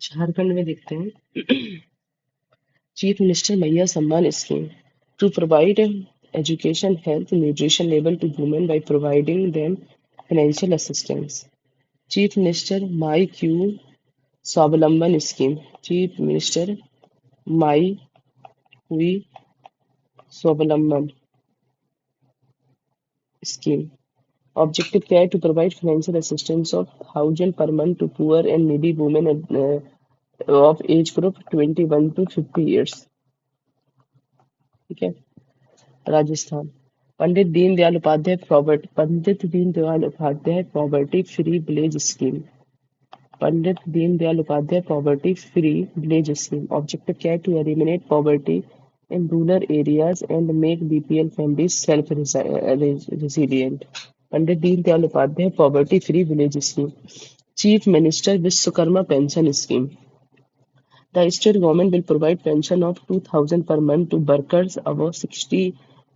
झारखंड में देखते हैं। Chief minister Maiya Samman scheme to provide education, health, nutrition level to women by providing them financial assistance. Chief Minister My Q Swavalamban Scheme. Chief Minister My Q Swavalamban Scheme. Objective क्या है? To provide financial assistance of 1,000 per month to poor and needy women of age group 21 to 50 years. ठीक है। Rajasthan Pandit Deendayal Upadhyay property free village scheme. Pandit Deendayal Upadhyay property free village scheme. Objective क्या है? To eliminate poverty in rural areas and make BPL families self resilient. Pandit Deendayal Upadhyay property free village scheme. Chief minister Vishwakarma pension scheme. The state government will provide pension of 2,000 per month to workers above 60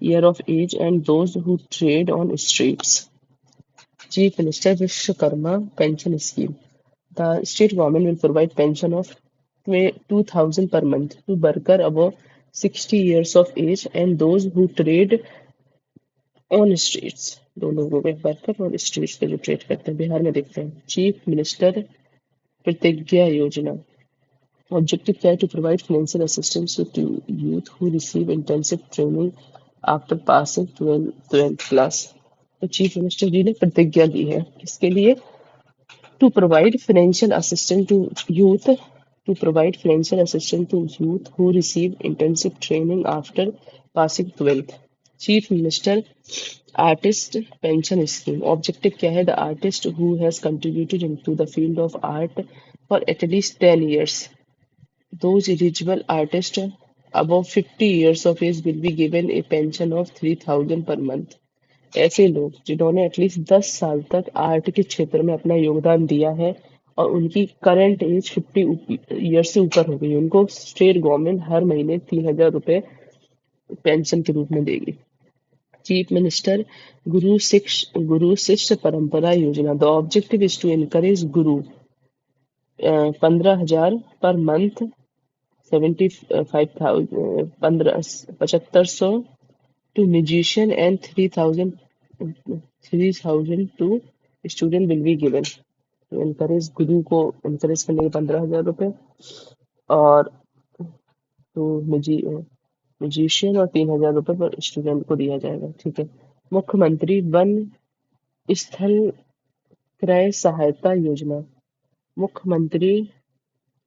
years of age and those who trade on streets. Chief Minister Vishwakarma Pension Scheme. The state government will provide pension of 2,000 per month to workers above 60 years of age and those who trade on streets. दो लोगों में worker और streets पे जो trade करते हैं। बिहार में देखते हैं चीफ मिनिस्टर प्रतिज्ञा योजना। Objective क्या है? To provide financial assistance to youth who receive intensive training after passing 12th class. तो चीफ मिनिस्टर जी ने प्रतिज्ञा ली है किसके लिए? To provide financial assistance to youth who receive intensive training after passing 12th. Chief Minister Artist Pension Scheme. Objective क्या है? The artist who has contributed into the field of art for at least 10 years. Those eligible artists above 50 years of age will be given a pension of 3,000 per month. ऐसे लोग जिन्होंने at least 10 साल तक art के क्षेत्र में अपना योगदान दिया है और उनकी करंट एज 50 ईयर से ऊपर हो गई, उनको स्टेट गवर्नमेंट हर महीने 3,000 रुपए पेंशन के रूप में देगी। Chief minister Guru Shishya Parampara Yojana. The objective is to encourage guru 15,000 per month 7,500 to musician and 3,000 to student will be given. तो encourage गुरु को encourage करने के 15,000 रुपए और तो म्यूजिशियन और 3,000 रुपए पर स्टूडेंट को दिया जाएगा। ठीक है। मुख्यमंत्री वन स्थल क्रय सहायता योजना। मुख्यमंत्री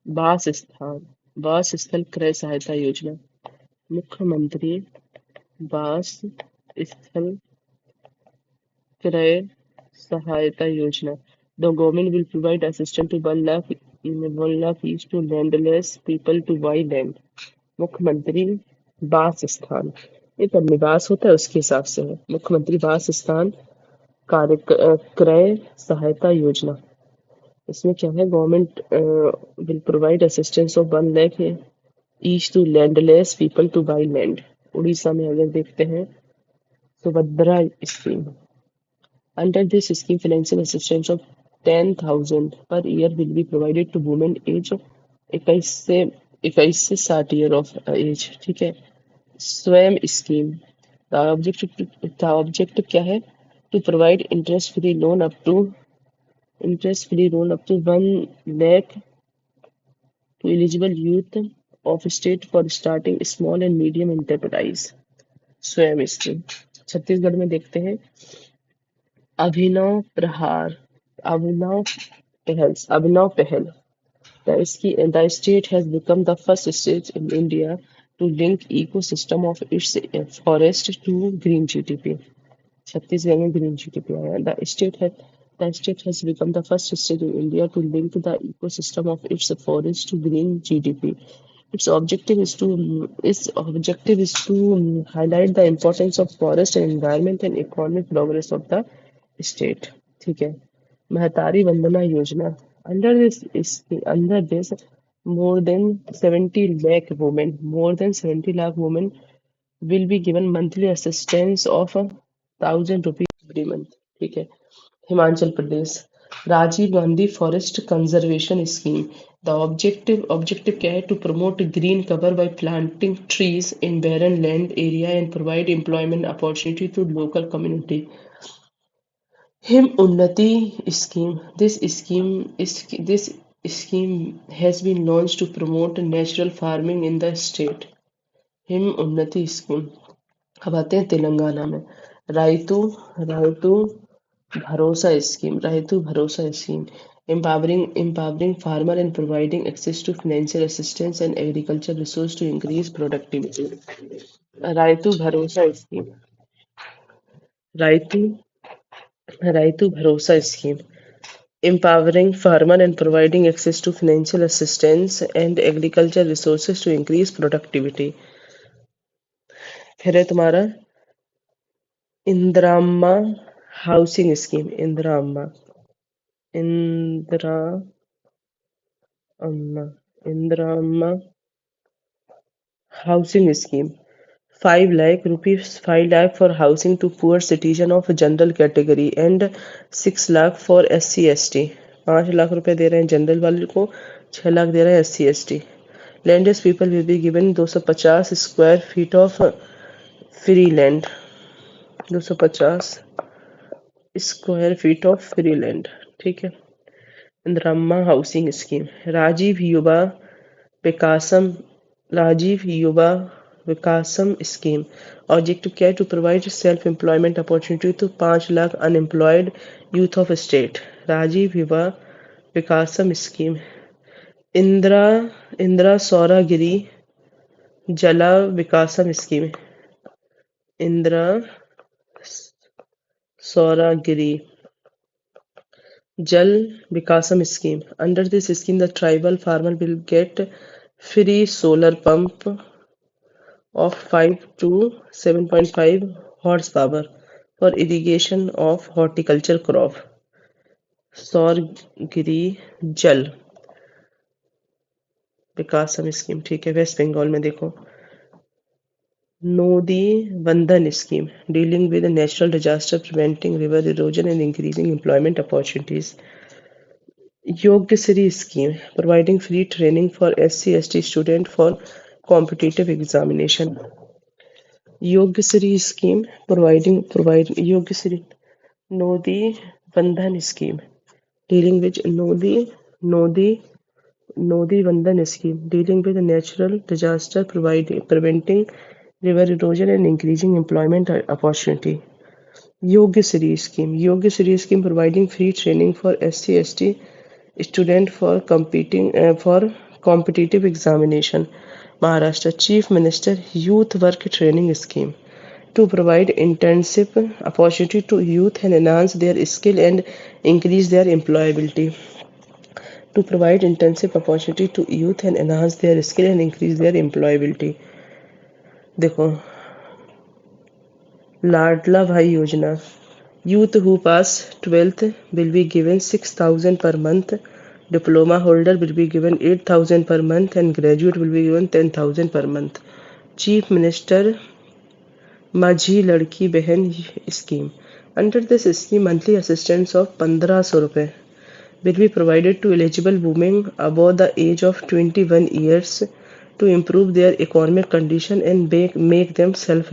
वास स्थल क्रय सहायता योजना। मुख्यमंत्री वास स्थल क्रय सहायता योजना। The government will provide assistance to 1 lakh each to landless people to buy land. मुख्यमंत्री वास स्थान, ये तो निवास होता है उसके हिसाब से है। मुख्यमंत्री वास स्थान कार्य क्रय सहायता योजना। इसमें क्या है? Government will provide assistance of 1 lakh each to landless people to buy land. Orissa में अगर देखते हैं Subhadra scheme. Under this scheme financial assistance of 10,000 per year will be provided to women age 21 से 60 ईयर ऑफ एज। ठीक है। स्वयं scheme. The objective क्या है? To provide interest free loan up to 1 lakh to eligible youth of state for starting small and medium enterprise. स्वयं scheme. Chhattisgarh में देखते हैं अभिनव पहल। The state has become the first state in India to link ecosystem of its forest to green GDP. Chhattisgarh में green GDP आया। The state has become the first state in India to link the ecosystem of its forest to green GDP. Its objective is to highlight the importance of forest and environment and economic progress of the state. ठीक है। महतारी Vandana Yojana. Under this more than 70 lakh women will be given monthly assistance of 1,000 rupees every month. ठीक है। Himachal Pradesh Rajiv Gandhi forest conservation scheme. The objective क्या है? To promote green cover by planting trees in barren land area and provide employment opportunity to local community. Him Unnati scheme. This scheme has been launched to promote natural farming in the state. Him उन्नति scheme. अब आते हैं तेलंगाना में. राइतू राइतू भरोसा scheme, empowering farmer and providing access to financial assistance and agriculture resource to increase productivity. राइतू भरोसा scheme. राइतू राइतू भरोसा scheme, empowering farmer and providing access to financial assistance and agriculture resources to increase productivity. फिर है तुम्हारा Indiramma housing scheme. Indiramma housing scheme. 5 lakh rupees, 5 lakh for housing to poor citizen of general category and 6 lakh for SC ST. 5 lakh रुपए दे रहे हैं general वाले को, 6 लाख दे रहे हैं SC ST. Landless people will be given 250 square feet of free land. 250 square feet of free land. ठीक है. Indiramma housing scheme. Rajiv Yuva Vikasam scheme. Objective क्या है? To provide self employment opportunity to 5 lakh unemployed youth of state. Rajiv Yuva Vikasam scheme. Indira Sauragiri Jala Vikasam scheme. Indira Sauragiri Jal Vikasam scheme. Under this scheme, the tribal farmer will get free solar pump of 5 to 7.5 horsepower for irrigation of horticulture crop. सौरगिरी जल विकासम scheme. ठीक है. Waste Bengal में देखो Nodi Vandan scheme, dealing with natural disaster, preventing river erosion and increasing employment opportunities. Yogyashree scheme, providing free training for SC ST student for competitive examination. Yogyashree scheme provide Yogyashree. Nodi Vandan scheme, dealing with Nodi Vandan scheme, dealing with natural disaster, preventing river erosion and increasing employment opportunity. Yogyasri scheme providing free training for SC ST student for competitive examination. Maharashtra Chief Minister Youth Work Training Scheme to provide internship opportunity to youth and enhance their skill and increase their employability. To provide internship opportunity to youth and enhance their skill and increase their employability. देखो लाडला भाई योजना. Youth who pass 12th will be given 6,000 per month. Diploma holder will be given 8,000 per month and graduate will be given 10,000 per month. Chief Minister माझी लड़की बहन scheme. Under this scheme, monthly assistance of 1,500 रुपए will be provided to eligible women above the age of 21 years to improve their economic condition and make them self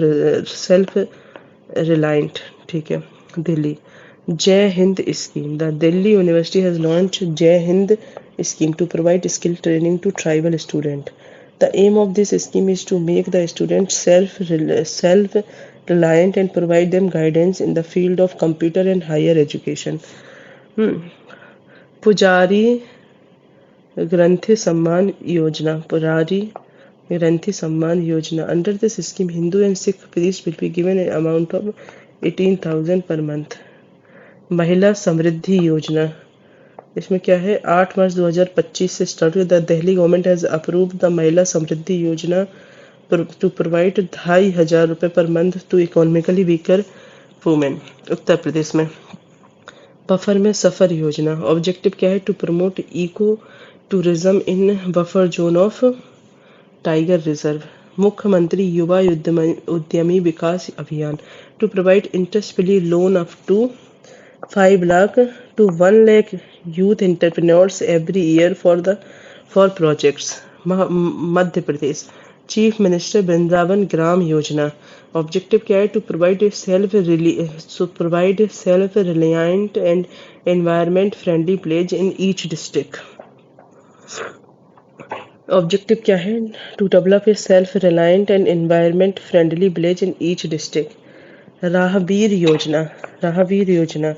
reliant. ठीक है. दिल्ली जय Hind scheme. The Delhi University has launched Jai Hind scheme to provide skill training to tribal student. The aim of this scheme is to make the students self reliant and provide them guidance in the field of computer and higher education. पुजारी ग्रंथि Samman Yojana. Under this scheme, Hindu and Sikh priests will be given an amount of 18,000 per month. महिला समृद्धि योजना. इसमें क्या है? 8 मार्च 2025 से start हुई. The Delhi government has approved the Mahila Samriddhi Yojana to provide 2,500 रुपए per month to economically weaker women. Uttar Pradesh में बफर में सफर योजना. ऑब्जेक्टिव क्या है? To promote eco tourism in buffer zone of tiger reserve. Mukhyamantri Yuva Udyami Vikas Abhiyan to provide interest free loan up to 5 lakh to 1 lakh youth entrepreneurs every year for the for projects. Madhya Pradesh. Chief Minister Vrindavan Gram Yojana. Objective क्या है? To provide a self-reliant and environment-friendly village in each district. Objective क्या है? To develop a self-reliant and environment-friendly village in each district. Rahveer योजना. राहवीर योजना.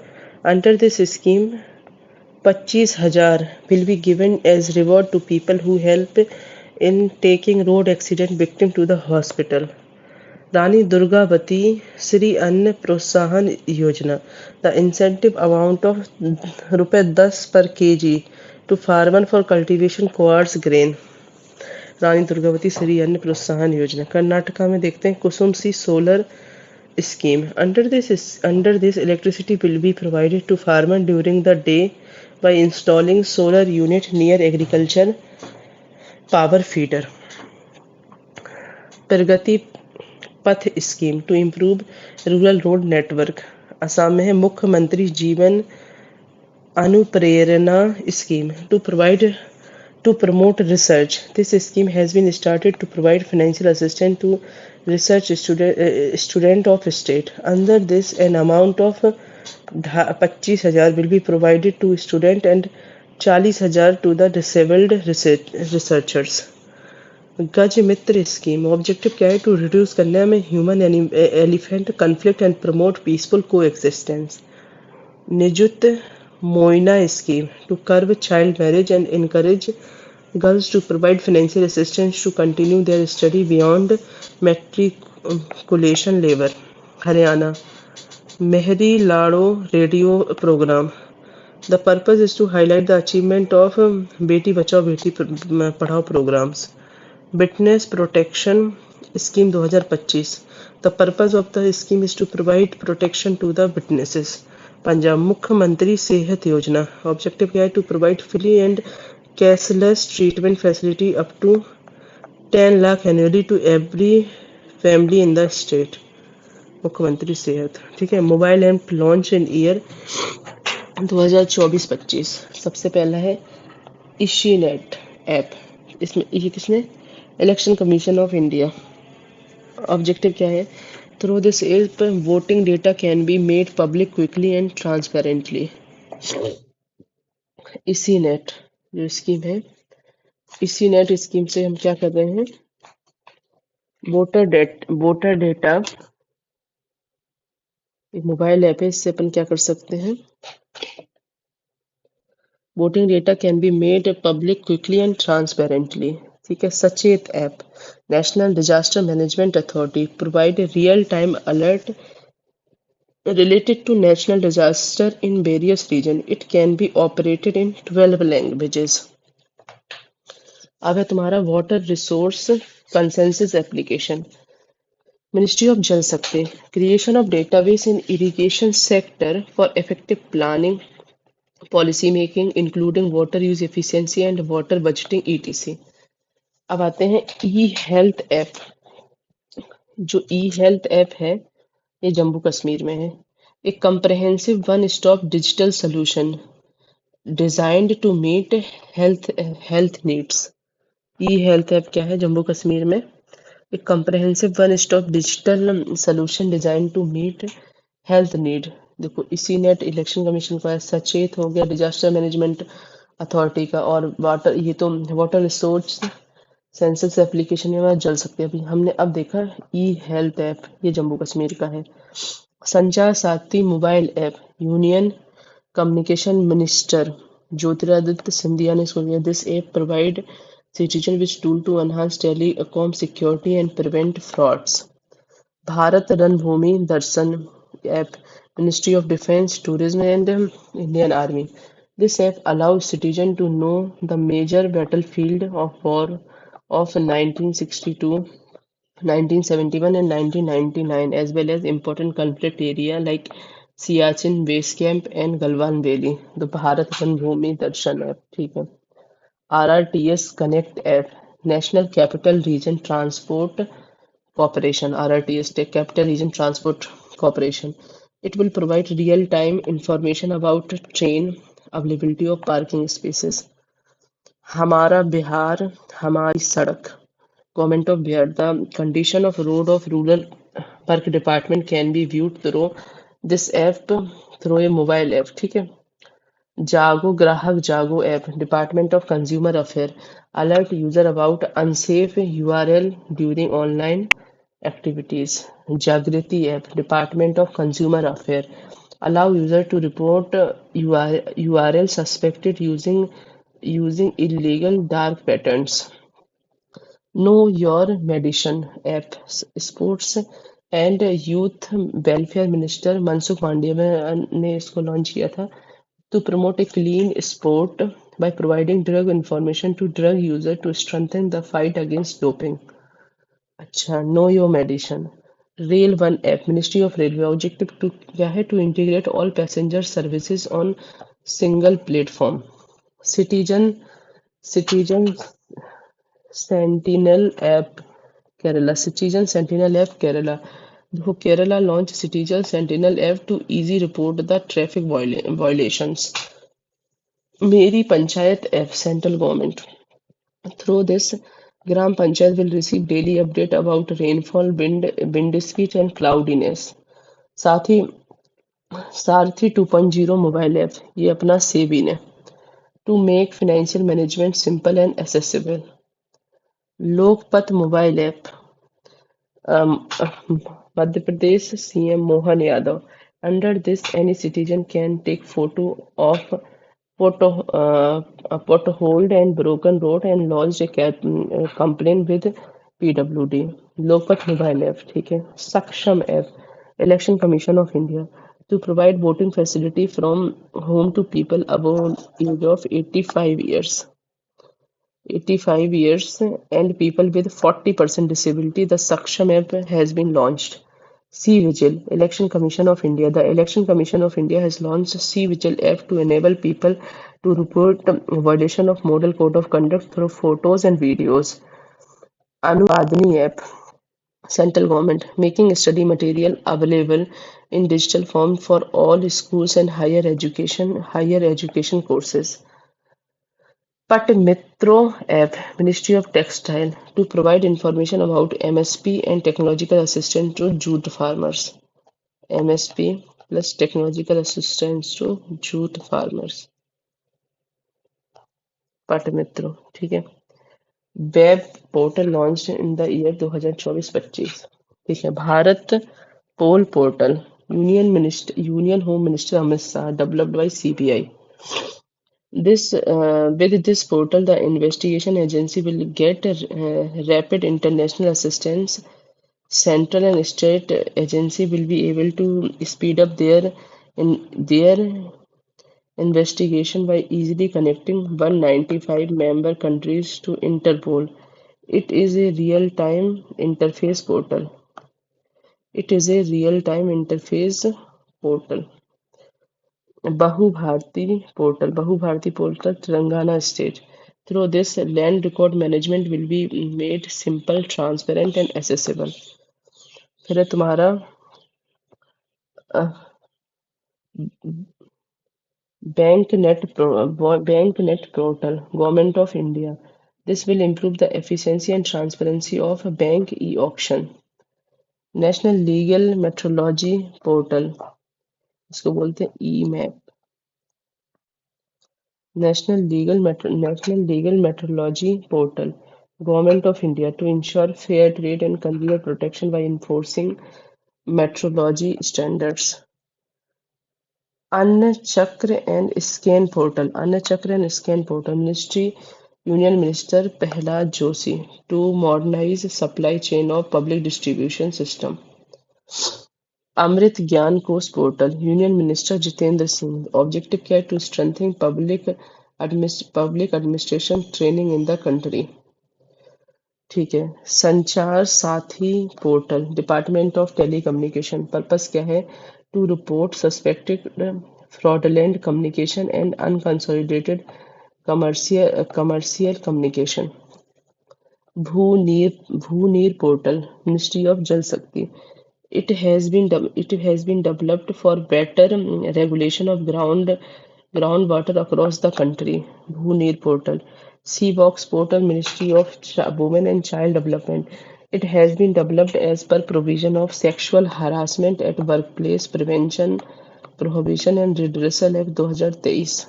Under this scheme, 25,000 will be given as reward to people who help in taking road accident victim to the hospital. Rani Durgavati Shri अन्न प्रोत्साहन योजना. The incentive amount of ₹10 per kg to farmer for cultivation coarse grain. Rani Durgavati Shri अन्न प्रोत्साहन योजना. कर्नाटका में देखते हैं कुसुम सी solar scheme. Under this electricity will be provided to farmer during the day by installing solar unit near agriculture power feeder. Pragati Path scheme to improve rural road network. Assam में है Mukhyamantri Jiban Anuprerana scheme to promote research. This scheme has been started to provide financial assistance to research student of state. Under this, an amount of 25,000 will be provided to student and 40,000 to the disabled researchers. गज मित्र scheme. Objective क्या है? To reduce करने में human elephant conflict and promote peaceful coexistence. Nijut Moina scheme to curb child marriage and encourage girls to provide financial assistance to continue their study beyond matriculation level. Haryana. Mehri Lado radio program. The purpose is to highlight the achievement of Beti Bachao Beti Padhao programs. Witness protection scheme 2025. The purpose of the scheme is to provide protection to the witnesses. Punjab Mukhyamantri Sehat Yojana. Objective क्या है? To provide free and cashless treatment facility up to 10 lakh annually to every family in the state. Mukhyamantri Sehat. ठीक है. Mobile app launch in year 2024-25. सबसे पहला है ECINET app. इसमें ये किसने? Election commission of India. Objective क्या है? Through this app, voting data can be made public quickly and transparently. इसी नेट जो स्कीम है, इसी नेट स्कीम से हम क्या कर रहे हैं? वोटर डेटा एक मोबाइल ऐप है, इससे अपन क्या कर सकते हैं? Voting data can be made public quickly and transparently. ठीक है. सचेत app. National disaster management authority provide real time alert related to natural disaster in various regions. It can be operated in 12 languages. अब है तुम्हारा water resource consensus application. Ministry of जल शक्ति. Creation of database in irrigation sector for effective planning policy making including water use efficiency and water budgeting etc. अब आते हैं ई health app. जो ई health app है ये जम्मू कश्मीर में है. एक comprehensive one stop digital solution designed to meet health needs. E health app क्या है? जम्मू कश्मीर में एक comprehensive one stop digital solution design to meet health need. देखो इसी नेट इलेक्शन कमीशन का है, सचेत हो गया डिजास्टर मैनेजमेंट अथॉरिटी का, और वाटर ये तो वाटर रिसोर्स सेंसस एप्लीकेशन में जल सकते हैं. अभी हमने अब देखा ई हेल्थ ऐप, ये जम्मू कश्मीर का है. Sanchar Saathi mobile app. Union communication minister Jyotiraditya Scindia ने इसको दिया. This app provide citizen which tool to enhance telecom security and prevent frauds. Bharat Ranbhoomi Darshan app. Ministry of defence tourism and Indian army. This app allows citizens to know the major battlefield of war of 1962, 1971 and 1999 as well as important conflict area like Siachen Base Camp and Galwan Valley. The Bharat Ranbhoomi Darshan app. ठीक है. RRTS Connect app. National Capital Region Transport Corporation. RRTS Capital Region Transport Corporation. It will provide real-time information about train availability of parking spaces. हमारा बिहार हमारी सड़क, government of Bihar, the condition of road of rural work department can be viewed through this app, through a mobile app, ठीक है। जागो ग्राहक जागो app, department of consumer affair, alert user about unsafe URL during online activities. Jagriti app, Department of Consumer Affairs, allow user to report URL suspected using illegal dark patterns. Know Your Medicine app, Sports and Youth Welfare Minister Mansukh Mandaviya ने इसको launch किया था to promote a clean sport by providing drug information to drug user to strengthen the fight against doping. अच्छा, know your medicine, rail one app, ministry of railways, objective to क्या है, to integrate all passenger services on single platform. Citizen citizen sentinel app Kerala, citizen sentinel app Kerala, देखो Kerala launch citizen sentinel app to easy report the traffic violations. Meri Panchayat app, central government, through this gram panchayat will receive daily update about rainfall, wind speed and cloudiness। साथ ही सारथी 2.0 mobile app, ये अपना SEBI ने, to make financial management simple and accessible. Lokpath mobile app, Madhya Pradesh CM Mohan Yadav, under this any citizen can take photo of potholed and broken road and lodged a complaint with PWD। Lokpath mobile app, ठीक है। सक्षम app, election commission of India, to provide voting facility from home to people above age of 85 years and people with 40% disability. The Saksham app has been launched। C-Vigil, Election Commission of India. The Election Commission of India has launched C-Vigil app to enable people to report violation of Model Code of Conduct through photos and videos। Anuvadini app, central government, making study material available in digital form for all schools and higher education courses। Patmitro app, Ministry of Textile, to provide information about MSP and technological assistance to jute farmers। MSP plus technological assistance to jute farmers। Patmitro, ठीक है। Web portal launch in the year 2024-25, ठीक है। भारत पोल portal, union home minister Amit Shah, developed by CBI. With this portal, the investigation agency will get rapid international assistance. Central and state agency will be able to speed up their investigation by easily connecting 195 member countries to Interpol। It is a real-time interface portal। It is a real-time interface portal। बहुभारती portal, Telangana state। Through this, land record management will be made simple, transparent and accessible। फिर है तुम्हारा bank net portal, Government of India। This will improve the efficiency and transparency of bank e-auction। National legal metrology portal, इसको बोलते हैं e map. National legal metrology portal, government of India, to ensure fair trade and consumer protection by enforcing metrology standards. Anna Chakra and scan portal, ministry union minister Pralhad Joshi, to modernise supply chain of public distribution system. Amrit Gyan Kosh portal, union minister Jitendra Singh, objective क्या है, to strengthen public administration training in the country, ठीक है। Sanchar Saathi portal, department of telecommunication, purpose क्या है, to report suspected fraudulent communication and unconsolidated commercial communication. Bhu Neer portal, ministry of जल शक्ति। It has been developed for better regulation of groundwater across the country। भू Neer portal, CBOX portal, Ministry of Women and Child Development. It has been developed as per provision of Sexual Harassment at Workplace Prevention, Prohibition and Redressal Act 2023.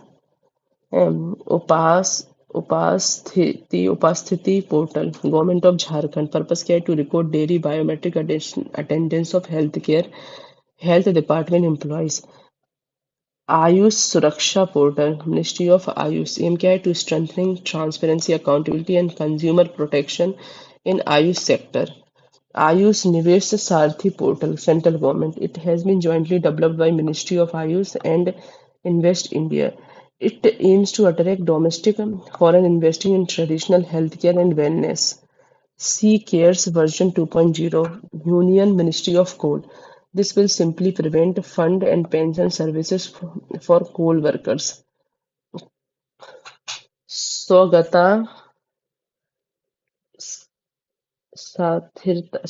उपास Upasthiti portal government of Jharkhand purpose क्या है to record daily biometric attendance of health department employees Ayush Suraksha portal ministry of Ayush एम क्या है to strengthening transparency accountability and consumer protection in Ayush sector Ayush Nivesh Saarthi portal central government it has been jointly developed by Ministry of Ayush and Invest India. It aims to attract domestic foreign investing in traditional healthcare and wellness. C Cares version 2.0 Union Ministry of Coal. This will simply prevent fund and pension services for coal workers. Swagata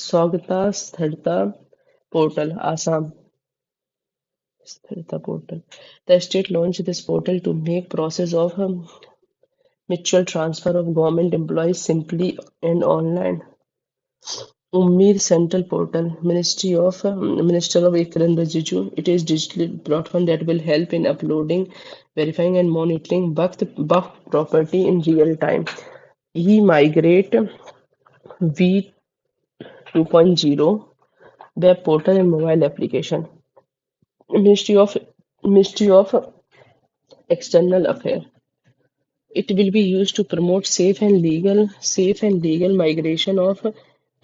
स्थिरता portal Assam स्थिरता portal. The state launched this portal to make process of mutual transfer of government employees simply and online. Ummeed Central Portal, Minister of Kiran Rijiju. It is digital platform that will help in uploading, verifying, and monitoring Bach property in real time. E-Migrate V 2.0 web portal and mobile application. Ministry of Ministry of External Affairs. It will be used to promote safe and legal migration of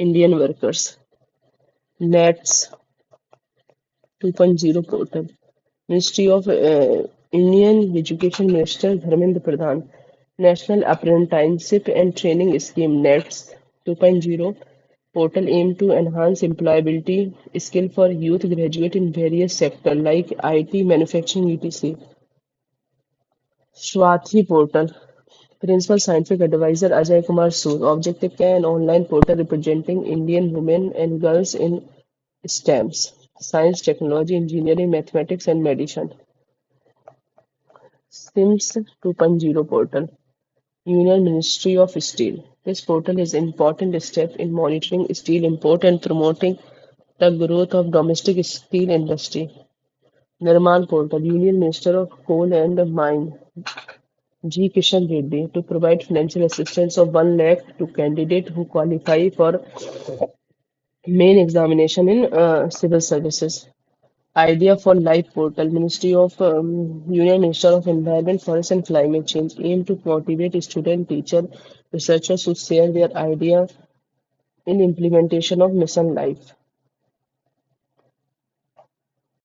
Indian workers. NETS 2.0 portal. Ministry of Indian Education Minister Dharmendra Pradhan. National Apprenticeship and Training Scheme NETS 2.0 portal aimed to enhance employability skill for youth graduate in various sectors like IT, manufacturing, etc. Swathi portal. Principal Scientific Advisor Ajay Kumar Sood. Objective क्या है? An online portal representing Indian women and girls in STEMs, science, technology, engineering, mathematics, and medicine. SIMS 2.0 portal. Union Ministry of Steel. This portal is an important step in monitoring steel import and promoting the growth of domestic steel industry. Nirman portal. Union Minister of Coal and Mine G. Kishan Reddy to provide financial assistance of 1 lakh to candidates who qualify for main examination in civil services. Idea for Life portal, Ministry of Union Minister of Environment, Forest and Climate Change aim to motivate students, teachers, researchers to share their idea in implementation of Mission Life.